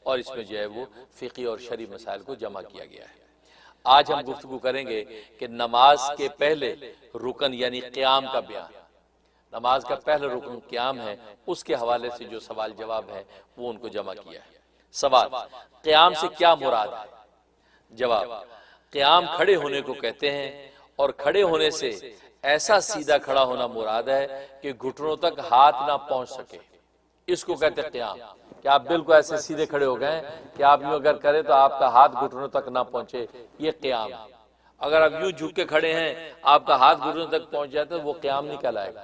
اور اس میں جو ہے وہ فقہی اور شرعی مسائل کو جمع کیا گیا ہے۔ آج ہم گفتگو کریں گے کہ نماز کے پہلے رکن یعنی قیام کا بیان، نماز کا پہلا رکن قیام ہے، اس کے حوالے سے جو سوال جواب ہے وہ ان کو جمع کیا ہے۔ سوال، قیام سے کیا مراد ہے؟ جواب، قیام کھڑے ہونے کو کہتے ہیں، اور کھڑے ہونے سے ایسا سیدھا کھڑا ہونا مراد ہے کہ گھٹنوں تک ہاتھ نہ پہنچ سکے، اس کو کہتے ہیں قیام۔ کہ آپ بالکل ایسے سیدھے کھڑے ہو گئے کہ آپ یوں اگر کریں تو آپ کا ہاتھ گھٹنوں تک نہ پہنچے، یہ قیام ہے۔ اگر آپ یوں جھک کے کھڑے ہیں آپ کا ہاتھ گھٹنوں تک پہنچ جاتا ہے وہ قیام نہیں کہلائے گا۔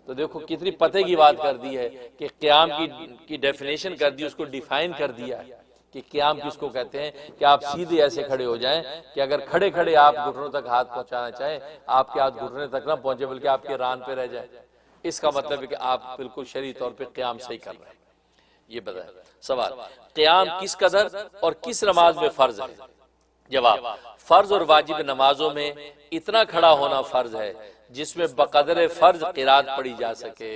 تو دیکھو کتنی پتہ کی بات کر دی ہے کہ قیام کی ڈیفینیشن کر دی، اس کو ڈیفائن کر دیا ہے کہ قیام کس کو کہتے ہیں، کہ آپ سیدھے ایسے کھڑے ہو جائیں کہ اگر کھڑے کھڑے آپ گھٹنوں تک ہاتھ پہنچانا چاہیں آپ کے ہاتھ گھٹنے تک نہ پہنچے بلکہ آپ کے ران پہ رہ جائے۔ اس کا مطلب ہے کہ آپ بالکل شرعی طور پہ قیام صحیح کر رہے ہیں۔ یہ بتائیں۔ سوال، قیام کس قدر اور کس نماز میں فرض ہے؟ جواب، فرض اور واجب نمازوں میں اتنا کھڑا ہونا فرض ہے جس میں بقدر فرض قرات پڑھی جا سکے،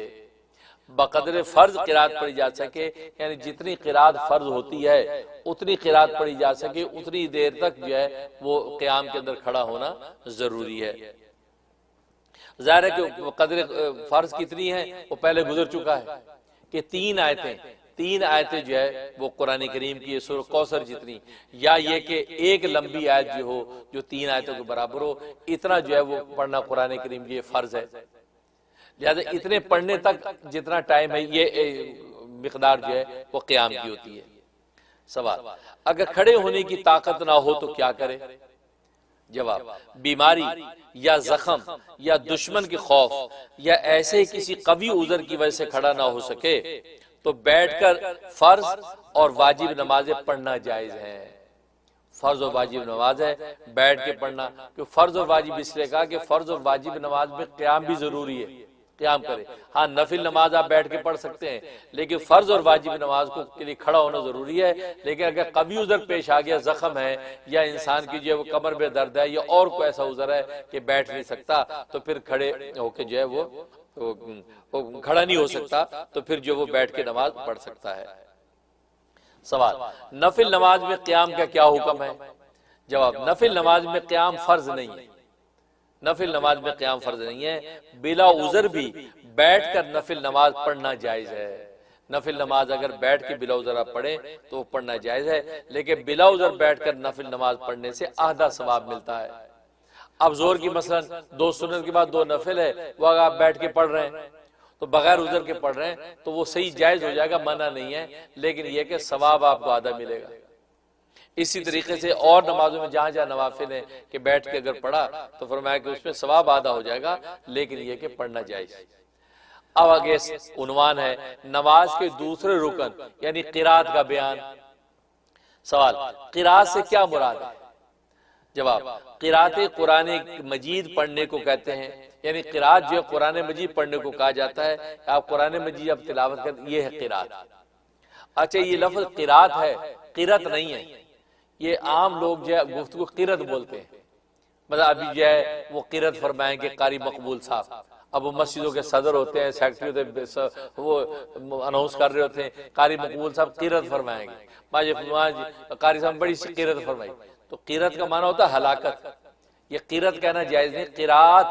بقدر فرض قرات پڑھی جا سکے، یعنی جتنی قرات فرض ہوتی ہے اتنی قرات پڑھی جا سکے، اتنی دیر تک جو ہے وہ قیام کے اندر کھڑا ہونا ضروری ہے۔ ظاہر ہے کہ قدر فرض کتنی ہے وہ پہلے گزر چکا ہے کہ تین آیتیں جو ہے وہ قرآن کریم کی سورہ کوثر جتنی، یا یہ کہ ایک لمبی آیت جو ہو جو تین آیتوں کے برابر ہو، اتنا جو ہے وہ پڑھنا قرآن کریم کی فرض ہے۔ لہذا اتنے پڑھنے تک جتنا ٹائم ہے یہ مقدار جو ہے وہ قیام کی ہوتی ہے۔ سوال، اگر کھڑے ہونے کی طاقت نہ ہو تو کیا کرے؟ جواب، بیماری یا زخم یا دشمن کے خوف یا ایسے کسی قوی عذر کی وجہ سے کھڑا نہ ہو سکے تو بیٹھ کر فرض اور واجب نمازیں پڑھنا جائز ہے۔ فرض اور واجب نماز ہے بیٹھ کے پڑھنا، کہ فرض اور واجب اس لیے کہا کہ فرض اور واجب نماز میں قیام بھی ضروری ہے، قیام کرے۔ ہاں نفل نماز آپ بیٹھ کے پڑھ سکتے ہیں لیکن فرض اور واجب نماز کے لیے کھڑا ہونا ضروری ہے۔ لیکن اگر قوی عذر پیش آ گیا، زخم ہے یا انسان کی جو ہے وہ کمر میں درد ہے یا اور کوئی ایسا عذر ہے کہ بیٹھ نہیں سکتا تو پھر کھڑے ہو کے جو ہے وہ کھڑا نہیں ہو سکتا تو پھر جو وہ بیٹھ کے نماز پڑھ سکتا ہے۔ سوال، نفل نماز میں قیام کا کیا حکم ہے؟ جواب، نفل نماز میں قیام فرض نہیں ہے، نفل نماز میں قیام فرض نہیں ہے۔ بلا عذر بھی بیٹھ کر نفل نماز پڑھنا جائز ہے۔ نفل نماز اگر بیٹھ کے بلا عذر آپ پڑھیں تو وہ پڑھنا جائز ہے، لیکن بلا عذر بیٹھ کر نفل نماز پڑھنے سے آدھا ثواب ملتا ہے۔ اب زور کی مثلا دو سنت کے بعد دو نفل ہے، وہ اگر آپ بیٹھ کے پڑھ رہے ہیں تو بغیر عذر کے پڑھ رہے ہیں تو وہ صحیح جائز ہو جائے گا، منع نہیں ہے، لیکن یہ کہ ثواب آپ کو آدھا ملے گا۔ اسی طریقے سے اور نمازوں میں جہاں جہاں نوافل ہیں کہ بیٹھ کے اگر پڑھا تو فرمایا کہ اس میں ثواب آدھا ہو جائے گا، لیکن یہ کہ پڑھنا جائز۔ اب آگے عنوان ہے نماز کے دوسرے رکن یعنی قرات کا بیان۔ سوال، قرات سے کیا مراد ہے؟ جواب، قرات قرآن مجید پڑھنے کو کہتے ہیں، یعنی قرات جو قرآن مجید پڑھنے کو کہا جاتا ہے کہ آپ قرآن مجید اب تلاوت کریں، یہ ہے قرات۔ اچھا یہ لفظ قرات ہے، قرت نہیں ہے۔ یہ عام لوگ جو ہے گفتگو قرت بولتے ہیں، مطلب ابھی جو ہے وہ قرت فرمائیں گے قاری مقبول صاحب، اب وہ مسجدوں کے صدر ہوتے ہیں، سیکرٹری ہوتے ہیں، وہ اناؤنس کر رہے ہوتے ہیں قاری مقبول صاحب قرت فرمائیں گے، قاری صاحب بڑی سی قرت فرمائی، تو قرت کا معنی ہوتا ہے ہلاکت۔ یہ قرت کہنا جائز نہیں، قرات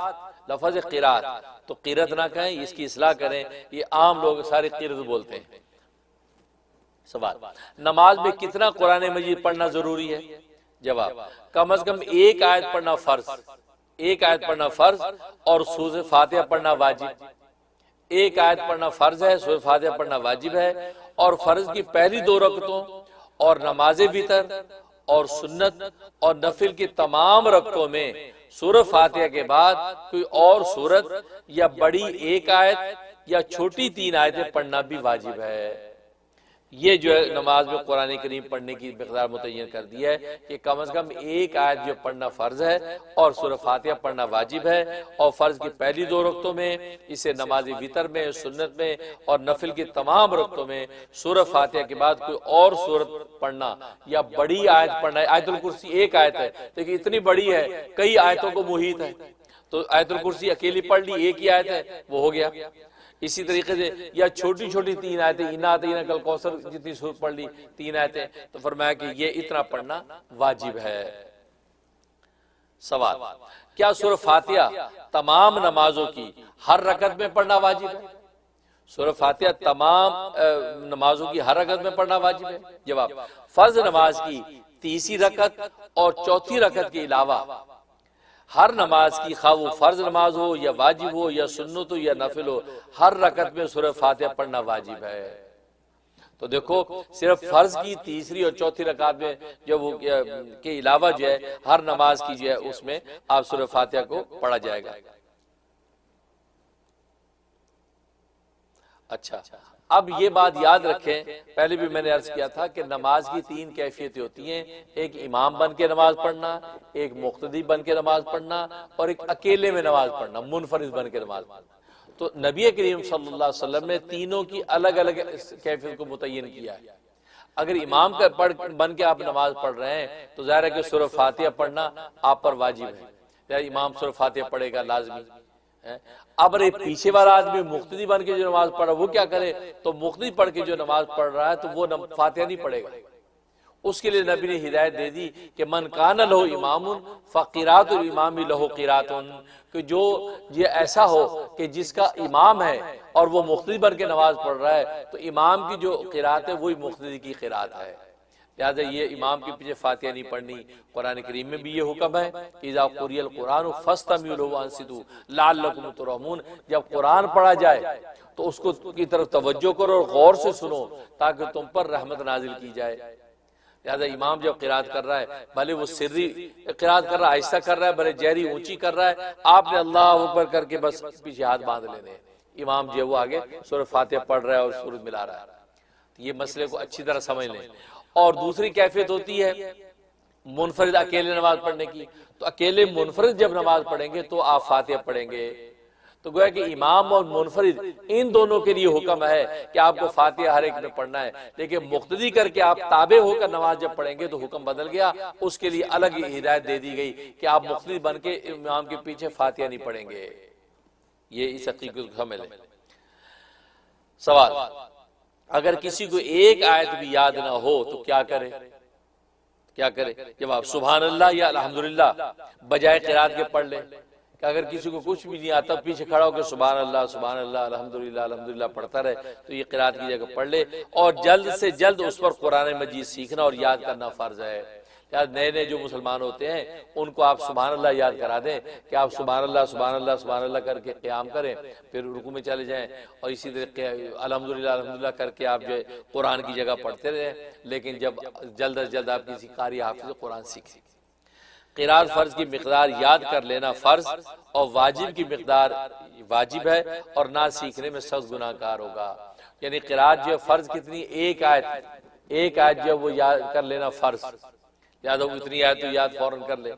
لفظ قرات، تو قرت نہ کہیں، اس کی اصلاح کریں، یہ عام لوگ سارے قرت بولتے ہیں۔ سوال، نماز میں کتنا قرآن مجید پڑھنا ضروری ہے؟ جواب، کم از کم ایک آیت پڑھنا فرض، ایک آیت پڑھنا فرض اور سورہ فاتحہ پڑھنا واجب۔ ایک آیت پڑھنا فرض ہے، سورہ فاتحہ پڑھنا واجب ہے، اور فرض کی پہلی دو رکعتوں اور نماز وتر اور سنت اور نفل کی تمام رکعتوں میں سورہ فاتحہ کے بعد کوئی اور سورت یا بڑی ایک آیت یا چھوٹی تین آیتیں پڑھنا بھی واجب ہے۔ یہ جو ہے نماز میں قرآن کریم پڑھنے کی مقدار متعین کر دی ہے کہ کم از کم ایک آیت جو پڑھنا فرض ہے اور سورہ فاتحہ پڑھنا واجب ہے، اور فرض کی پہلی دو رکعتوں میں، اسے نماز وتر میں، سنت میں اور نفل کی تمام رکعتوں میں سورہ فاتحہ کے بعد کوئی اور سورت پڑھنا یا بڑی آیت پڑھنا ہے۔ آیت الکرسی ایک آیت ہے لیکن اتنی بڑی ہے، کئی آیتوں کو محیط ہے، تو آیت الکرسی اکیلی پڑھ لی، ایک ہی آیت ہے وہ ہو گیا، اسی طریقے سے یا چھوٹی چھوٹی 3 آیتیں، انا اعطیناک کل کوثر جتنی سورت پڑھ لی 3 آیتیں، تو فرمایا کہ یہ اتنا پڑھنا واجب ہے۔ سوال، کیا سورہ فاتحہ تمام نمازوں کی ہر رکعت میں پڑھنا واجب ہے؟ سورہ فاتحہ تمام نمازوں کی ہر رکعت میں پڑھنا واجب ہے؟ جواب، فرض نماز کی تیسری رکعت اور چوتھی رکعت کے علاوہ ہر نماز کی، خواہ وہ فرض نماز ہو یا واجب ہو یا سنت ہو یا نفل ہو، ہر رکعت میں سورہ فاتحہ پڑھنا واجب ہے۔ تو دیکھو صرف فرض کی تیسری اور چوتھی رکعت میں جو وہ کے علاوہ جو ہے ہر نماز کی جو ہے اس میں آپ سورہ فاتحہ کو پڑھا جائے گا۔ اچھا، اب یہ بات یاد رکھیں، پہلے بھی میں نے عرض کیا تھا کہ نماز کی 3 کیفیتیں ہوتی ہیں، ایک امام بن کے نماز پڑھنا، ایک مقتدی بن کے نماز پڑھنا، اور ایک اکیلے میں نماز پڑھنا، منفرد بن کے نماز پڑھنا۔ تو نبی کریم صلی اللہ علیہ وسلم نے تینوں کی الگ الگ کیفیت کو متعین کیا ہے۔ اگر امام کا بن کے آپ نماز پڑھ رہے ہیں تو ظاہر ہے کہ سورہ فاتحہ پڑھنا آپ پر واجب ہے، امام سورہ فاتحہ پڑھے گا لازمی۔ اب اگر پیچھے والا آدمی مقتدی بن کے جو نماز پڑھ رہا ہے وہ کیا کرے؟ تو مقتدی پڑھ کے جو نماز پڑھ رہا ہے تو وہ فاتحہ نہیں پڑھے گا، اس کے لیے نبی نے ہدایت دے دی کہ من کان لہ امام فقراۃ الامام لہ قراۃ، کہ جو یہ ایسا ہو کہ جس کا امام ہے اور وہ مقتدی بن کے نماز پڑھ رہا ہے تو امام کی جو قرات ہے وہی مقتدی کی قرات ہے۔ لہٰذا یہ امام کے پیچھے فاتحہ نہیں پڑھنی۔ قرآن کریم میں بھی یہ حکم ہے، اذا قرئ القرآن فاستمعوا لہ وانصتوا لعلکم ترحمون، جب قرآن پڑھا جائے تو اس کو کی طرف توجہ کرو اور غور سے سنو تاکہ تم پر رحمت نازل کی جائے۔ لہذا امام جب قرات کر رہا ہے، بھلے وہ سری قرات کر رہا ہے، آہستہ کر رہا ہے، بھلے جہری اونچی کر رہا ہے، آپ نے اللہ اکبر کر کے بس پیچھے ہاتھ باندھ لینے ہیں، امام جو ہے وہ آگے سورہ فاتحہ پڑھ رہا ہے اور سورت ملا رہا ہے۔ یہ مسئلے کو اچھی طرح سمجھ لیں۔ اور دوسری کیفیت ہوتی ہے منفرد اکیلے نماز پڑھنے کی، تو اکیلے منفرد جب نماز پڑھیں گے تو آپ فاتحہ پڑھیں گے۔ تو گویا کہ امام اور منفرد ان دونوں کے لیے حکم ہے کہ آپ کو فاتحہ ہر ایک میں پڑھنا ہے، لیکن مقتدی کر کے آپ تابع ہو کر نماز جب پڑھیں گے تو حکم بدل گیا، اس کے لیے الگ ہدایت دے دی گئی کہ آپ مقتدی بن کے امام کے پیچھے فاتحہ نہیں پڑھیں گے۔ یہ اس حقیقت کو سمجھ لیں۔ سوال، اگر کسی کو ایک آیت بھی یاد نہ ہو تو کیا کرے؟ کیا کرے؟ جواب، سبحان اللہ یا الحمدللہ بجائے قرات کے پڑھ لے۔ کہ اگر کسی کو کچھ بھی نہیں آتا پیچھے کھڑا ہو کے سبحان اللہ الحمدللہ الحمدللہ پڑھتا رہے تو یہ قرات کی جگہ پڑھ لے، اور جلد سے جلد اس پر قرآن مجید سیکھنا اور یاد کرنا فرض ہے۔ یاد نئے نئے جو مسلمان ہوتے ہیں ان کو آپ سبحان اللہ یاد کرا دیں کہ آپ سبحان اللہ کر کے قیام کریں، پھر رکوع میں چلے جائیں، اور اسی طرح الحمدللہ کر کے آپ جو قرآن کی جگہ پڑھتے رہیں، لیکن جب جلد از جلد آپ کسی قاری حافظ قرآن سیکھیں۔ قرات فرض کی مقدار یاد کر لینا فرض اور واجب کی مقدار واجب ہے، اور نہ سیکھنے میں سخت گناہ گار ہوگا۔ یعنی قرات جو فرض کتنی؟ ایک آیت جو وہ یاد کر لینا فرض، یاد ہو اتنی آیت تو یاد فوراً کر لے،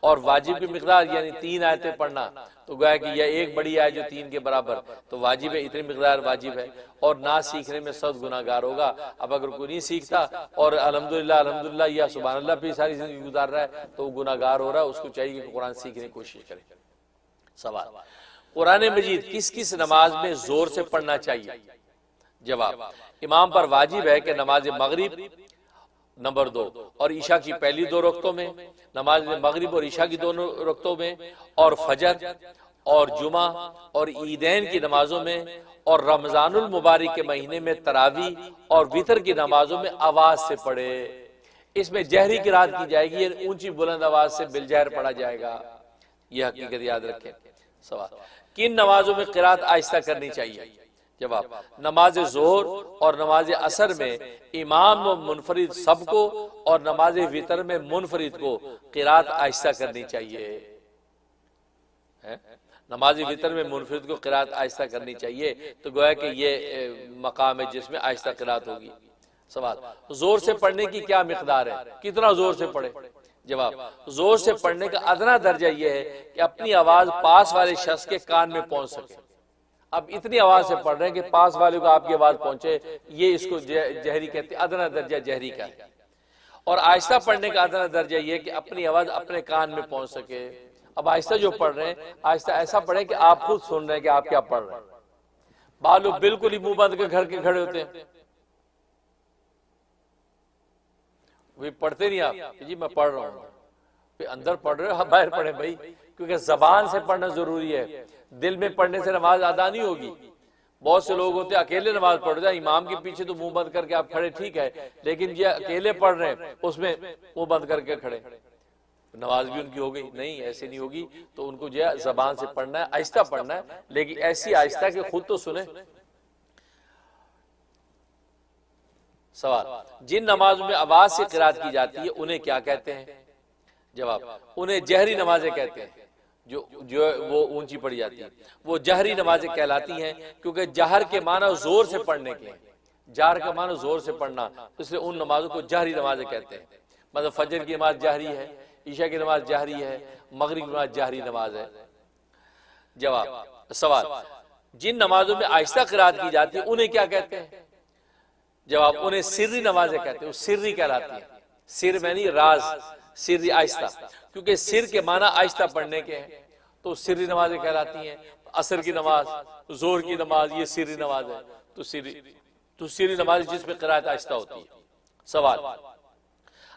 اور واجب کی مقدار یعنی 3 آیتیں پڑھنا، تو گویا کہ یہ ایک بڑی آیت جو 3 کے برابر تو واجب ہے، اتنی مقدار واجب ہے، اور نہ سیکھنے میں سخت گناہ گار ہوگا۔ اب اگر کوئی نہیں سیکھتا اور الحمدللہ یا سبحان اللہ پہ ساری زندگی گزار رہا ہے تو وہ گناہ گار ہو رہا ہے، اس کو چاہیے کہ قرآن سیکھنے کی کوشش کرے۔ سوال، قرآن مجید کس کس نماز میں زور سے پڑھنا چاہیے؟ جواب، امام پر واجب ہے کہ نماز مغرب نمبر 2 اور عشاء کی پہلی 2 رکعتوں میں، نماز مغرب اور عشاء کی دونوں رکعتوں میں، اور فجر اور جمعہ اور عیدین کی نمازوں میں، اور رمضان المبارک کے مہینے میں تراویح اور وتر کی نمازوں میں آواز سے پڑھے۔ اس میں جہری قرات کی جائے گی، یعنی اونچی بلند آواز سے بالجہر پڑھا جائے گا، یہ حقیقت یاد رکھیں۔ سوال، کن نمازوں میں قرات آہستہ کرنی چاہیے؟ جواب، نماز ظہر اور نماز عصر میں امام و منفرد سب کو، اور نماز وتر میں منفرد کو قرات آہستہ کرنی چاہیے۔ نماز وتر میں منفرد کو قرات آہستہ کرنی چاہیے، تو گویا کہ یہ مقام ہے جس میں آہستہ قرات ہوگی۔ سوال، زور سے پڑھنے کی کیا مقدار ہے؟ کتنا زور سے پڑھے؟ جواب، زور سے پڑھنے کا ادنا درجہ یہ ہے کہ اپنی آواز پاس والے شخص کے کان میں پہنچ سکے۔ اب اتنی آواز سے پڑھ رہے ہیں کہ پاس والے کو آپ کی آواز پہنچے، یہ اس کو جہری کہتے ہیں، ادنا درجہ جہری کا ہے۔ اور آہستہ پڑھنے کا ادنا درجہ یہ کہ اپنی آواز اپنے کان میں پہنچ سکے۔ اب آہستہ جو پڑھ رہے ہیں، آہستہ ایسا پڑھیں کہ آپ خود سن رہے ہیں کہ آپ کیا پڑھ رہے ہیں۔ بعض لوگ بالکل ہی منہ بند کے گھر کے کھڑے ہوتے ہیں، وہ پڑھتے نہیں آپ جی میں پڑھ رہا ہوں، پھر اندر پڑھ رہے ہو، ہاں باہر پڑھیں بھائی، کیونکہ زبان سے پڑھنا ضروری ہے، دل میں پڑھنے سے نماز ادا نہیں ہوگی۔ بہت سے لوگ ہوتے ہیں اکیلے نماز پڑھ جائیں، امام کے پیچھے تو منہ بند کر کے آپ کھڑے ٹھیک ہے، لیکن یہ اکیلے پڑھ رہے ہیں اس میں منہ بند کر کے کھڑے، نماز بھی ان کی ہو گئی نہیں، ایسے نہیں ہوگی۔ تو ان کو جو ہے زبان سے پڑھنا ہے، آہستہ پڑھنا ہے، لیکن ایسی آہستہ کہ خود تو سنیں۔ سوال، جن نمازوں میں آواز سے قرات کی جاتی ہے انہیں کیا کہتے ہیں؟ جواب، انہیں جہری نمازیں کہتے ہیں، جو وہ اونچی پڑھی جاتی ہیں، وہ جہری نمازیں کہلاتی ہیں، کیونکہ جہر کے معنی زور سے پڑھنے کے ہیں، جہر کا معنی زور سے پڑھنا، اس لیے ان نمازوں کو جہری نمازیں کہتے ہیں۔ مطلب فجر کی نماز جہری ہے، عشاء کی نماز جہری ہے، مغرب کی نماز جہری نماز ہے۔ جواب، سوال، جن نمازوں میں آہستہ قرات کی جاتی ہے انہیں کیا کہتے ہیں؟ جواب، انہیں سری نمازیں کہتے ہیں، وہ سری کہلاتی ہیں، سر میں نہیں راز، سری آہستہ، کیونکہ سر کے معنی آہستہ پڑھنے کے ہیں تو سری نمازیں کہلاتی ہیں۔ عصر کی نماز، زور کی نماز، یہ سری نماز ہے، تو سری نماز جس میں قرات آہستہ ہوتی ہے۔ سوال،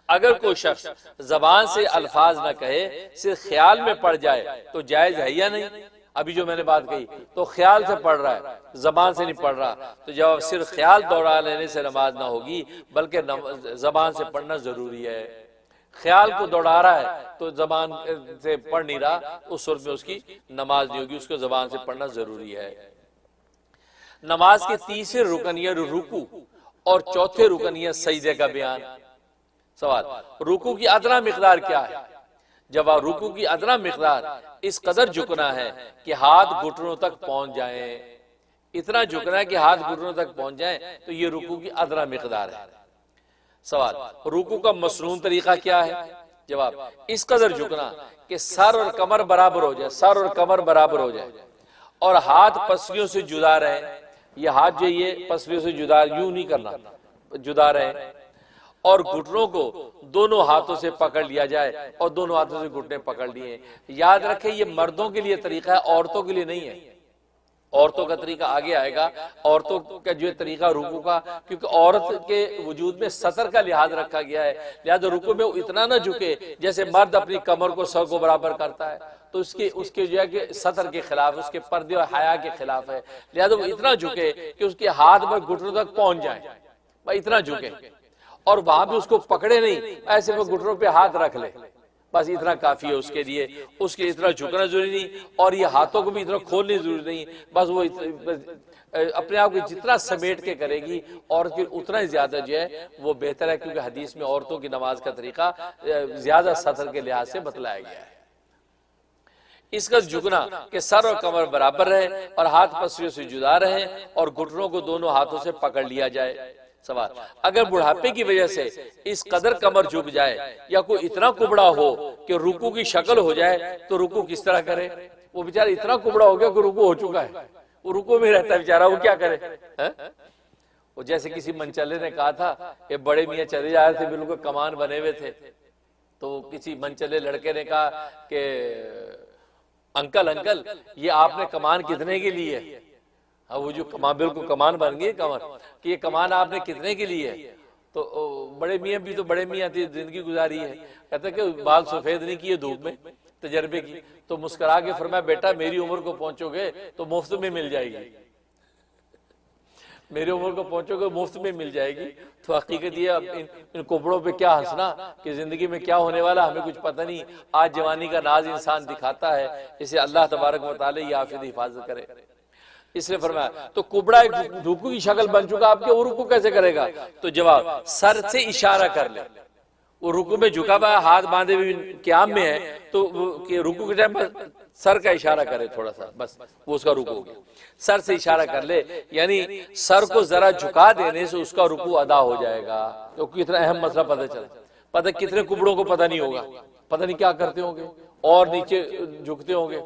اگر کوئی شخص زبان سے الفاظ نہ کہے صرف خیال میں پڑھ جائے تو جائز ہے یا نہیں؟ ابھی جو میں نے بات کہی تو خیال سے پڑھ رہا ہے، زبان سے نہیں پڑھ رہا، تو جب صرف خیال دوڑا لینے سے نماز نہ ہوگی بلکہ زبان سے پڑھنا ضروری ہے۔ خیال کو دوڑا رہا ہے تو زبان سے پڑھ نہیں رہا، اس صورت میں اس کی نماز نہیں ہوگی، اس کو زبان سے پڑھنا ضروری ہے۔ نماز کے تیسرے رکن یا رکوع اور چوتھے رکن یا سجدے کا بیان۔ سوال، رکوع کی ادنا مقدار کیا ہے؟ جواب، رکوع کی ادنا مقدار اس قدر جھکنا ہے کہ ہاتھ گھٹنوں تک پہنچ جائیں، اتنا جھکنا ہے کہ ہاتھ گھٹنوں تک پہنچ جائیں، تو یہ رکوع کی ادنا مقدار ہے۔ سوال، رکوع کا مسنون طریقہ کیا ہے؟ جواب، اس قدر جھکنا کہ سر اور کمر برابر ہو جائے، سر اور کمر برابر ہو جائے اور ہاتھ پسلیوں سے جدا رہے، یہ ہاتھ جو یہ پسلیوں سے جدا، یوں نہیں کرنا، جدا رہے، اور گھٹنوں کو دونوں ہاتھوں سے پکڑ لیا جائے اور دونوں ہاتھوں سے گھٹنے پکڑ لیے۔ یاد رکھیں یہ مردوں کے لیے طریقہ ہے، عورتوں کے لیے نہیں ہے، عورتوں کا طریقہ آگے آئے گا، عورتوں کا جو طریقہ رکوع کا، کیونکہ عورت کے وجود میں سطر کا لحاظ رکھا گیا ہے، لہذا رکوع میں اتنا نہ جھکے جیسے مرد اپنی کمر کو سر کو برابر کرتا ہے، تو اس کے جو ہے کہ سطر کے خلاف، اس کے پردے اور حیا کے خلاف ہے، لہذا وہ اتنا جھکے کہ اس کے ہاتھ پر گھٹنوں تک پہنچ جائیں، بھائی اتنا جھکے، اور وہاں بھی اس کو پکڑے نہیں، ایسے وہ گھٹنوں پہ ہاتھ رکھ لے، بس اتنا کافی ہے اس کے لیے، اس کے اتنا جھکنا ضروری نہیں، اور یہ ہاتھوں کو بھی اتنا کھولنے ضروری نہیں، بس وہ اپنے آپ کو جتنا سمیٹ کے کرے گی اور پھر اتنا ہی زیادہ جو ہے وہ بہتر ہے، کیونکہ حدیث میں عورتوں کی نماز کا طریقہ زیادہ سطر کے لحاظ سے بتلایا گیا ہے۔ اس کا جھکنا کہ سر اور کمر برابر رہے اور ہاتھ پسلیوں سے جدا رہے اور گھٹنوں کو دونوں ہاتھوں سے پکڑ لیا جائے۔ سوال، اگر بڑھاپے کی وجہ سے اس قدر کمر جھک جائے یا کوئی اتنا کبڑا ہو کہ رکوع کی شکل ہو جائے تو رکوع کس طرح کرے؟ وہ بیچارہ اتنا کبڑا ہو گیا کہ رکوع ہو چکا ہے، وہ رکوع میں رہتا ہے بیچارہ، وہ کیا کرے؟ وہ جیسے کسی منچلے نے کہا تھا کہ بڑے میاں چلے جا رہے تھے، بالکل کمان بنے ہوئے تھے، تو کسی منچلے لڑکے نے کہا کہ انکل یہ آپ نے کمان کتنے کے لیے؟ وہ جو کمان بالکل کمان بن گئی کمان، کہ یہ کمان آپ نے کتنے کے لیے؟ تو بڑے میاں بھی تو بڑے میاں تھی، زندگی گزاری ہے، کہتا کہ بال سفید نہیں کیے دھوپ میں، تجربے کی، تو مسکرا کے فرمایا بیٹا میری عمر کو پہنچو گے تو مفت میں مل جائے گی، میری عمر کو پہنچو گے مفت میں مل جائے گی۔ تو حقیقت یہ ان کپڑوں پہ کیا ہنسنا کہ زندگی میں کیا ہونے والا ہمیں کچھ پتہ نہیں، آج جوانی کا ناز انسان دکھاتا ہے، اسے اللہ تبارک و تعالی یہ حافظ حفاظت کرے۔ اس نے فرمایا تو کبڑا ایک رکوع کی شکل بن چکا، آپ کے وہ رکوع کیسے کرے گا؟ تو جواب، سر سے اشارہ کر لے، وہ رکوع میں جھکا ہوا ہاتھ باندھے ہوئے قیام میں ہے تو رکوع کے ٹائم پر سر کا اشارہ کرے تھوڑا سا، بس وہ اس کا رکوع ہو گیا، سر سے اشارہ کر لے، یعنی سر کو ذرا جھکا دینے سے اس کا رکوع ادا ہو جائے گا، کیونکہ اتنا اہم مسئلہ پتہ چلا، پتہ کتنے کبڑوں کو پتہ نہیں ہوگا، پتہ نہیں کیا کرتے ہوں گے اور نیچے جھکتے ہوں گے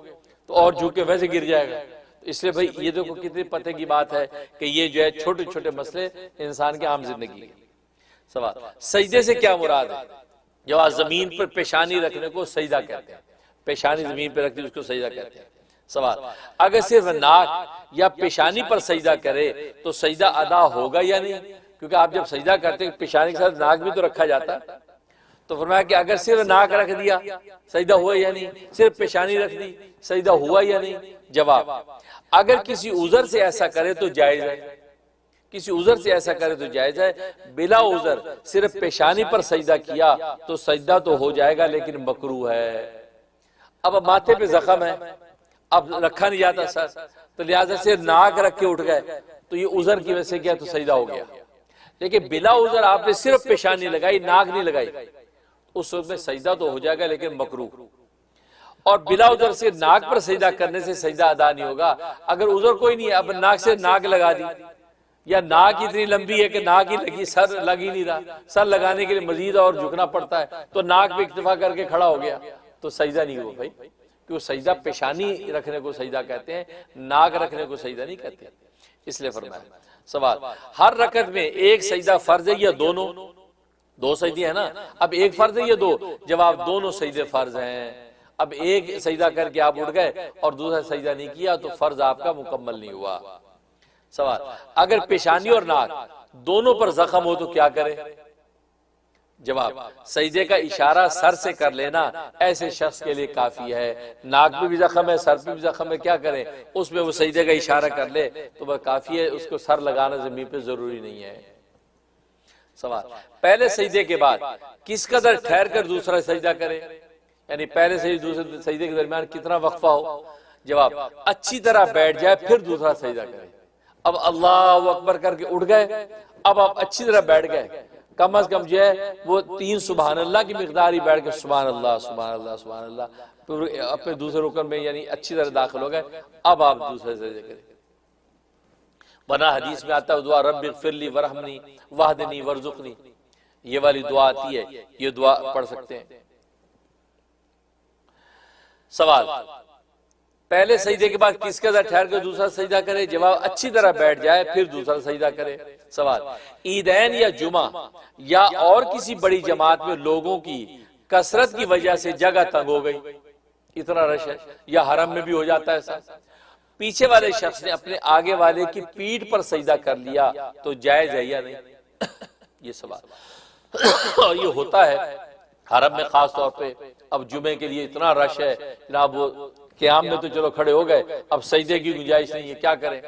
تو اور جھک کے ویسے گر جائے گا۔ اس لیے بھائی یہ دیکھو کتنی پتہ کی بات ہے کہ یہ جو ہے چھوٹے چھوٹے مسئلے انسان کے عام زندگی کے۔ سوال، سجدے سے کیا مراد ہے؟ جواب، زمین پر پیشانی رکھنے کو سجدہ کہتے ہیں، پیشانی زمین پر رکھتے اس کو سجدہ کہتے ہیں۔ سوال، اگر صرف ناک یا پیشانی پر سجدہ کرے تو سجدہ ادا ہوگا یا نہیں؟ کیونکہ آپ جب سجدہ کرتے ہیں پیشانی کے ساتھ ناک بھی تو رکھا جاتا ہے، تو فرمایا کہ اگر صرف ناک رکھ دیا سجدہ ہوا یا نہیں، صرف پیشانی رکھ دی سجدہ ہوا یا نہیں؟ جواب، اگر کسی عذر سے ایسا کرے تو جائز ہے، کسی عذر سے ایسا کرے تو جائز ہے، بلا عذر صرف پیشانی پر سجدہ کیا تو سجدہ تو ہو جائے گا لیکن مکروہ ہے۔ اب ماتھے پہ زخم ہے، اب رکھا نہیں جاتا سر، تو لہٰذا سے ناک رکھ کے اٹھ گئے تو یہ عذر کی وجہ سے کیا تو سجدہ ہو گیا، لیکن بلا عذر آپ نے صرف پیشانی لگائی ناک نہیں لگائی، اس وقت میں سجدہ تو ہو جائے گا لیکن مکروہ۔ اور بلا عذر سے ناک پر سجدہ کرنے سے سجدہ ادا نہیں ہوگا۔ اگر عذر کوئی نہیں ہے، اب ناک سے ناک لگا دی، یا ناک اتنی لمبی ہے کہ ناک ہی لگی، سر لگ ہی نہیں رہا، سر لگانے کے لیے مزید اور جھکنا پڑتا ہے، تو ناک پہ اکتفا کر کے کھڑا ہو گیا تو سجدہ نہیں ہوا بھائی، کیوں سجدہ پیشانی رکھنے کو سجدہ کہتے ہیں، ناک رکھنے کو سجدہ نہیں کہتے، اس لیے فرمایا۔ سوال، ہر رکعت میں ایک سجدہ فرض ہے یا دونوں؟ دو سجدے ہیں نا، اب ایک فرض ہے یا دو؟ جواب، دونوں سجدے فرض ہیں۔ اب ایک سجدہ کر کے آپ اٹھ گئے اور دوسرا سجدہ نہیں کیا تو فرض آپ کا مکمل نہیں ہوا۔ سوال، اگر پیشانی اور ناک دونوں پر زخم ہو تو کیا کرے؟ جواب، سجدے کا اشارہ سر سے کر لینا ایسے شخص کے لیے کافی ہے۔ ناک پہ بھی زخم ہے، سر پہ بھی زخم ہے، کیا کرے؟ اس میں وہ سجدے کا اشارہ کر لے تو بس کافی ہے، اس کو سر لگانا زمین پہ ضروری نہیں ہے۔ سوال، پہلے سجدے کے بعد کس قدر ٹھہر کر دوسرا سجدہ کرے؟ یعنی پہلے سے دوسرے سجدے کے درمیان کتنا وقفہ ہو؟ جواب، اچھی طرح بیٹھ جائے پھر دوسرا سجدہ کرے۔ اب اللہ اکبر کر کے اٹھ گئے، اب آپ اچھی طرح بیٹھ گئے، کم از کم جو ہے وہ 3 سبحان اللہ کی مقدار ہی بیٹھ کے سبحان اللہ سبحان اللہ سبحان اللہ، پھر اپنے دوسرے رکن میں یعنی اچھی طرح داخل ہو گئے، اب آپ دوسرے سجدے کریں۔ بنا حدیث میں آتا ہے دعا رب اغفر لی ورحمنی واہدنی وارزقنی، یہ والی دعا آتی ہے، یہ دعا پڑھ سکتے ہیں۔ سوال، پہلے سجدے کے بعد کس قدر ٹھہر کر دوسرا سجدہ کرے؟ جواب، اچھی طرح بیٹھ جائے پھر دوسرا سجدہ کرے۔ سوال، عیدین یا جمعہ یا اور کسی بڑی جماعت میں لوگوں کی کثرت کی وجہ سے جگہ تنگ ہو گئی، اتنا رش ہے، یا حرم میں بھی ہو جاتا ہے ایسا، پیچھے والے شخص نے اپنے آگے والے کی پیٹھ پر سجدہ کر لیا تو جائز ہے یا نہیں؟ یہ سوال یہ ہوتا ہے حرم میں خاص طور پہ، اب جمعے کے لیے اتنا رش ہے جناب، وہ قیام میں تو چلو کھڑے ہو گئے، اب سجدے کی گنجائش نہیں ہے، کیا کریں؟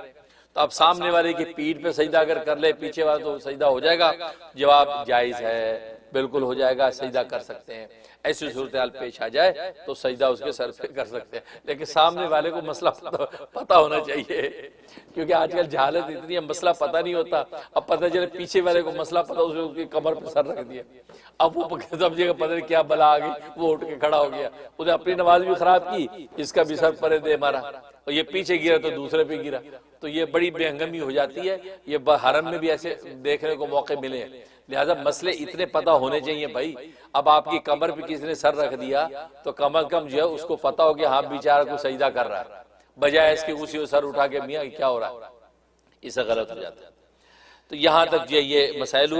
تو اب سامنے والے کی پیٹھ پہ سجدہ اگر کر لے پیچھے والا تو سجدہ ہو جائے گا؟ جواب، جائز ہے، بالکل ہو جائے گا، سجدہ کر سکتے ہیں۔ ایسی صورتحال پیش آ جائے تو سجدہ اس کے سر پہ کر سکتے ہیں، لیکن سامنے والے کو مسئلہ پتہ ہونا چاہیے، کیونکہ آج کل جہالت اتنی ہے، مسئلہ پتہ نہیں ہوتا، اب پتہ چلے پیچھے والے کو مسئلہ پتہ، اس نے اس کی کمر پہ سر رکھ دیا، اب وہ سمجھے گا پتہ نہیں کیا بلا آ گئی، وہ اٹھ کے کھڑا ہو گیا، اس نے اپنی نماز بھی خراب کی، اس کا بھی سر پرے دے مارا، اور یہ پیچھے گرا تو دوسرے پہ گرا، تو یہ بڑی بے ہنگمی ہو جاتی ہے۔ یہ حرم میں بھی ایسے دیکھنے کو موقع ملے ہیں، لہذا مسئلے اتنے پتہ ہونے چاہیے بھائی۔ اب آپ کی کمر پہ کسی نے سر رکھ دیا تو کم از کم جو ہے اس کو پتہ ہو کہ ہاں بیچارہ کو سجدہ کر رہا ہے، بجائے اس کے اسی کو سر اٹھا کے میاں کیا ہو رہا ہے، اسے غلط ہو جاتا ہے۔ تو یہاں تک جو یہ مسائل ہوئے۔